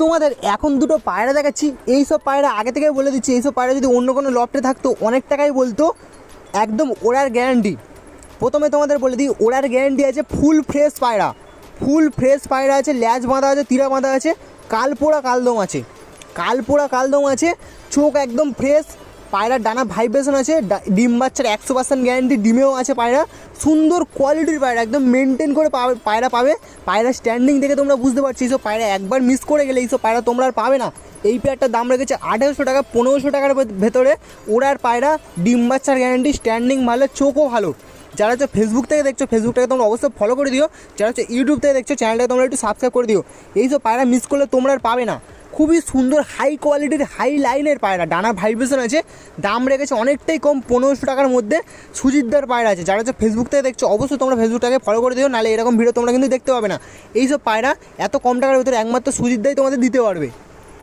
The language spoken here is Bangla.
তোমাদের এখন দুটো পায়রা দেখাচ্ছি। এইসব পায়রা আগে থেকে বলে দিচ্ছি, এইসব পায়রা যদি অন্য কোনো লফটে থাকতো অনেক টাকাই বলতো। একদম ওড়ার গ্যারান্টি। প্রথমে তোমাদের বলে দিই, ওড়ার গ্যারান্টি আছে। ফুল ফ্রেশ পায়রা, ফুল ফ্রেশ পায়রা আছে। ল্যাজ বাঁধা আছে, তিরা বাঁধা আছে, কালপোড়া কালদম আছে, কালপোড়া কালদম আছে। চোখ একদম ফ্রেশ। পায়রার ডানা ভাইব্রেশন আছে। ডিম বাচ্চার 100% গ্যারান্টি, ডিমেও আছে পায়রা। সুন্দর কোয়ালিটির পায়রা, একদম মেনটেন করে পায়রা পাবে। পায়রা স্ট্যান্ডিং দেখে তোমরা বুঝতে পারছো এইসব পায়রা একবার মিস করে গেলে এইসব পায়রা তোমরা আর পাবে না। এই পেয়ারটার দাম রেখেছে 1800 টাকা, 1500 টাকার ভেতরে ওড়ার পায়রা। ডিম বাচ্চার গ্যারান্টি, স্ট্যান্ডিং ভালো, চোখও ভালো। যারা হচ্ছে ফেসবুক থেকে দেখছো, ফেসবুকটাকে তোমরা অবশ্যই ফলো করে দিও। যারা হচ্ছে ইউটিউব থেকে দেখছো, চ্যানেলটাকে তোমরা একটু সাবস্ক্রাইব করে দিও। এইসব পায়রা মিস করলে তোমরা আর পাবে না। খুবই সুন্দর হাই কোয়ালিটির হাই লাইনের পায়রা, ডানা ভাইব্রেশন আছে। দাম রেখেছে অনেকটাই কম, 1500 টাকার মধ্যে সুজিতদার পায়রা আছে। যারা হচ্ছে ফেসবুক থেকে দেখছো অবশ্যই তোমরা ফেসবুকটাকে ফলো করে দিও, নাহলে এরকম ভিডিও তোমরা কিন্তু দেখতে পাবে না। এইসব পায়রা এত কম টাকার ভিতরে একমাত্র সুজিতদাই তোমাদের দিতে পারবে।